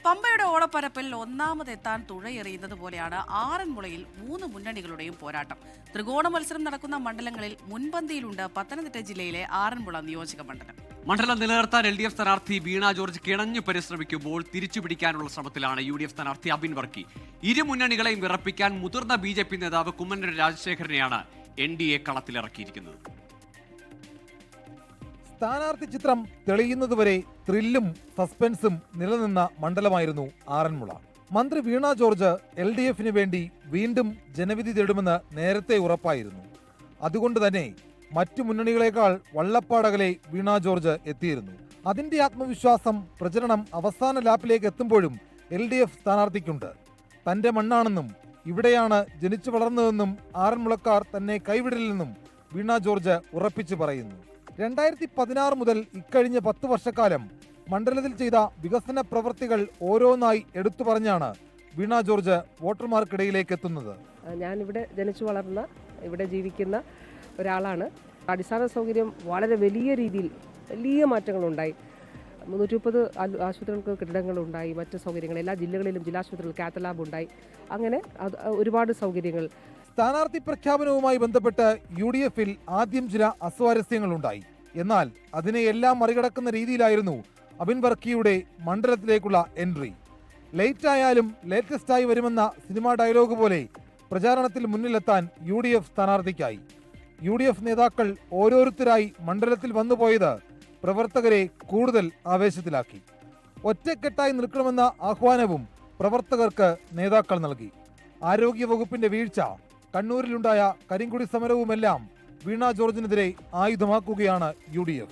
പമ്പയുടെ ഓളപ്പരപ്പിൽ ഒന്നാമതെത്താൻ തുഴയെറിയുന്നത് പോലെയാണ് ആറന്മുളയിൽ 3 മുന്നണികളുടെയും പോരാട്ടം. ത്രികോണ മത്സരം നടക്കുന്ന മണ്ഡലങ്ങളിൽ മുൻപന്തിയിലുണ്ട് പത്തനംതിട്ട ജില്ലയിലെ ആറന്മുള നിയോജക മണ്ഡലം. മണ്ഡലം നിലനിർത്താൻ LDF സ്ഥാനാർത്ഥി വീണ ജോർജ് കിണഞ്ഞു പരിശ്രമിക്കുമ്പോൾ തിരിച്ചുപിടിക്കാനുള്ള ശ്രമത്തിലാണ് UDF സ്ഥാനാർത്ഥി അബിൻ വർക്കി. ഇരു മുന്നണികളെയും വിറപ്പിക്കാൻ മുതിർന്ന BJP നേതാവ് കുമ്മനം രാജശേഖരനെയാണ് NDA കളത്തിലിറക്കിയിരിക്കുന്നത്. സ്ഥാനാർത്ഥി ചിത്രം തെളിയുന്നതുവരെ ത്രില്ലും സസ്പെൻസും നിലനിന്ന മണ്ഡലമായിരുന്നു ആറന്മുള. മന്ത്രി വീണ ജോർജ് LDFന് വേണ്ടി വീണ്ടും ജനവിധി തേടുമെന്ന് നേരത്തെ ഉറപ്പായിരുന്നു. അതുകൊണ്ട് തന്നെ മറ്റു മുന്നണികളെക്കാൾ വള്ളപ്പാടകലെ വീണ ജോർജ് എത്തിയിരുന്നു. അതിന്റെ ആത്മവിശ്വാസം പ്രചരണം അവസാന ലാപ്പിലേക്ക് എത്തുമ്പോഴും LDF സ്ഥാനാർത്ഥിക്കുണ്ട്. തന്റെ മണ്ണാണെന്നും ഇവിടെയാണ് ജനിച്ചു വളർന്നതെന്നും ആറന്മുളക്കാർ തന്നെ കൈവിടില്ലെന്നും വീണ ജോർജ് ഉറപ്പിച്ചു പറയുന്നു. 2016 മുതൽ ഇക്കഴിഞ്ഞ 10 വർഷക്കാലം മണ്ഡലത്തിൽ ചെയ്ത വികസന പ്രവൃത്തികൾ ഓരോന്നായി എടുത്തു പറഞ്ഞാണ് വീണ ജോർജ് വോട്ടർമാർക്കിടയിലേക്ക് എത്തുന്നത്. ഞാൻ ഇവിടെ ജനിച്ചു വളർന്ന ഇവിടെ ജീവിക്കുന്ന ഒരാളാണ്. അടിസ്ഥാന സൗകര്യം വളരെ വലിയ രീതിയിൽ വലിയ മാറ്റങ്ങളുണ്ടായി. 330 ആശുപത്രികൾക്ക് കെട്ടിടങ്ങളുണ്ടായി, മറ്റ് സൗകര്യങ്ങൾ എല്ലാ ജില്ലകളിലും ജില്ലാശുപത്രികൾ കാത്ത് ലാബ് ഉണ്ടായി. അങ്ങനെ ഒരുപാട് സൗകര്യങ്ങൾ. സ്ഥാനാർത്ഥി പ്രഖ്യാപനവുമായി ബന്ധപ്പെട്ട് UDFൽ ആദ്യം ചില അസ്വാരസ്യങ്ങളുണ്ടായി. എന്നാൽ അതിനെയെല്ലാം മറികടക്കുന്ന രീതിയിലായിരുന്നു അബിൻ വർക്കിയുടെ മണ്ഡലത്തിലേക്കുള്ള എൻട്രി. ലേറ്റ് ആയാലും ലേറ്റസ്റ്റായി വരുമെന്ന സിനിമാ ഡയലോഗ് പോലെ പ്രചാരണത്തിൽ മുന്നിലെത്താൻ UDF സ്ഥാനാർത്ഥിക്കായി. UDF നേതാക്കൾ ഓരോരുത്തരായി മണ്ഡലത്തിൽ വന്നുപോയത് പ്രവർത്തകരെ കൂടുതൽ ആവേശത്തിലാക്കി. ഒറ്റക്കെട്ടായി നിൽക്കണമെന്ന ആഹ്വാനവും പ്രവർത്തകർക്ക് നേതാക്കൾ നൽകി. ആരോഗ്യവകുപ്പിന്റെ വീഴ്ച, കണ്ണൂരിലുണ്ടായ കരിങ്കുടി സമരവുമെല്ലാം വീണ ജോർജിനെതിരെ ആയുധമാക്കുകയാണ് UDF.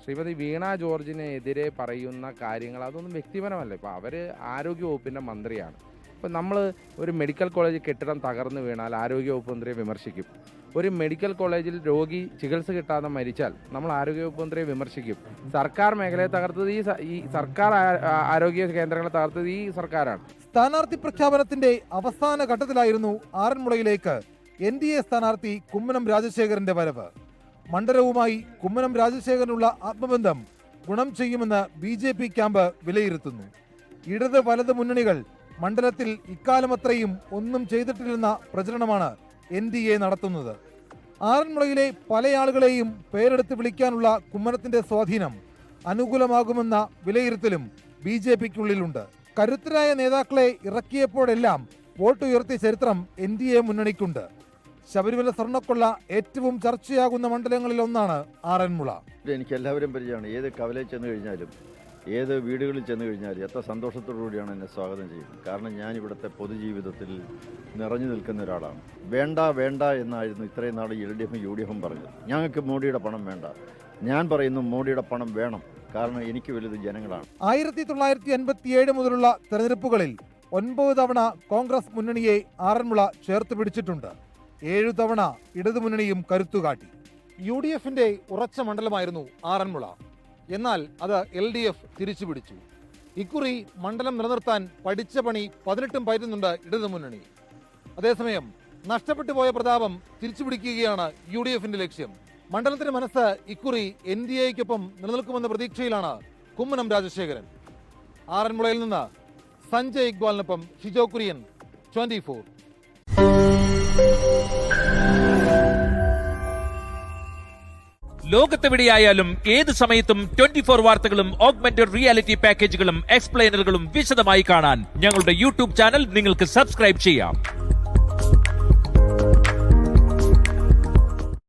ശ്രീമതി വീണ ജോർജിനെതിരെ പറയുന്ന കാര്യങ്ങൾ അതൊന്നും വ്യക്തിപരമല്ല. ഇപ്പോൾ അവർ ആരോഗ്യവകുപ്പിൻ്റെ മന്ത്രിയാണ്. ഇപ്പം നമ്മൾ ഒരു മെഡിക്കൽ കോളേജ് കെട്ടിടം തകർന്നു വീണാൽ ആരോഗ്യവകുപ്പ് മന്ത്രിയെ വിമർശിക്കും. ഒരു മെഡിക്കൽ കോളേജിൽ രോഗി ചികിത്സ കിട്ടാതെ മരിച്ചാൽ നമ്മൾ ആരോഗ്യവകുപ്പ് മന്ത്രിയെ വിമർശിക്കും. സർക്കാർ മേഖലയെ തകർത്തത് ഈ സർക്കാർ ആരോഗ്യ കേന്ദ്രങ്ങളെ തകർത്തത് ഈ സർക്കാരാണ്. സ്ഥാനാർത്ഥി പ്രഖ്യാപനത്തിന്റെ അവസാന ഘട്ടത്തിലായിരുന്നു ആറന്മുളയിലേക്ക് NDA സ്ഥാനാർത്ഥി കുമ്മനം രാജശേഖരന്റെ വരവ്. മണ്ഡലവുമായി കുമ്മനം രാജശേഖരനുള്ള ആത്മബന്ധം ഗുണം ചെയ്യുമെന്ന് BJP ക്യാമ്പ് വിലയിരുത്തുന്നു. ഇടത് വലത് മുന്നണികൾ മണ്ഡലത്തിൽ ഇക്കാലമത്രയും ഒന്നും ചെയ്തിട്ടില്ലെന്ന പ്രചരണമാണ് NDA നടത്തുന്നത്. ആറന്മുളയിലെ പല ആളുകളെയും പേരെടുത്ത് വിളിക്കാനുള്ള കുമ്മനത്തിന്റെ സ്വാധീനം അനുകൂലമാകുമെന്ന വിലയിരുത്തലും BJPക്കുള്ളിലുണ്ട്. കരുത്തരായ നേതാക്കളെ ഇറക്കിയപ്പോഴെല്ലാം വോട്ട് ഉയർത്തിയ ചരിത്രം NDA മുന്നണിക്കുണ്ട്. ശബരിമല സ്വർണ്ണക്കൊള്ള ഏറ്റവും ചർച്ചയാകുന്ന മണ്ഡലങ്ങളിൽ ഒന്നാണ് ആറന്മുള. എനിക്ക് എല്ലാവരും പരിചയമാണ്. ഏത് കവലയിൽ ചെന്ന് കഴിഞ്ഞാലും ഏത് വീടുകളിൽ ചെന്ന് കഴിഞ്ഞാലും എത്ര സന്തോഷത്തോടുകൂടിയാണ് എന്നെ സ്വാഗതം ചെയ്യുന്നത്. കാരണം ഞാൻ ഇവിടുത്തെ പൊതുജീവിതത്തിൽ നിറഞ്ഞു നിൽക്കുന്ന ഒരാളാണ്. വേണ്ട വേണ്ട എന്നായിരുന്നു ഇത്രയും നാൾ LDFും UDFും പറഞ്ഞത്. ഞങ്ങൾക്ക് മോഡിയുടെ പണം വേണ്ട. ഞാൻ പറയുന്നു മോഡിയുടെ പണം വേണം. കാരണം എനിക്ക് വലുത് ജനങ്ങളാണ്. 1987 മുതലുള്ള തെരഞ്ഞെടുപ്പുകളിൽ 9 തവണ കോൺഗ്രസ് മുന്നണിയെ ആറന്മുള ചേർത്ത് പിടിച്ചിട്ടുണ്ട്. 7 തവണ ഇടതുമുന്നണിയും കരുത്തുകാട്ടി. UDFന്റെ ഉറച്ച മണ്ഡലമായിരുന്നു ആറന്മുള. എന്നാൽ അത് LDF തിരിച്ചുപിടിച്ചു. ഇക്കുറി മണ്ഡലം നിലനിർത്താൻ പഠിച്ച പണി 18 പയറ്റുന്നുണ്ട് ഇടതുമുന്നണി. അതേസമയം നഷ്ടപ്പെട്ടു പോയ പ്രതാപം തിരിച്ചുപിടിക്കുകയാണ് UDFന്റെ ലക്ഷ്യം. മണ്ഡലത്തിന്റെ മനസ്സ് ഇക്കുറി NDAയ്ക്കൊപ്പം നിലനിൽക്കുമെന്ന പ്രതീക്ഷയിലാണ് കുമ്മനം രാജശേഖരൻ. ആറന്മുളയിൽ നിന്ന് സഞ്ജയ് ഇക്ബാലിനൊപ്പം ഷിജോ കുര്യൻ, 24. ലോകത്തെവിടെയായാലും ഏത് സമയത്തും 24 വാർത്തകളും ഓഗ്മെന്റഡ് റിയാലിറ്റി പാക്കേജുകളും എക്സ്പ്ലെയിനറുകളും വിശദമായി കാണാൻ ഞങ്ങളുടെ YouTube ചാനൽ നിങ്ങൾക്ക് സബ്സ്ക്രൈബ് ചെയ്യാം.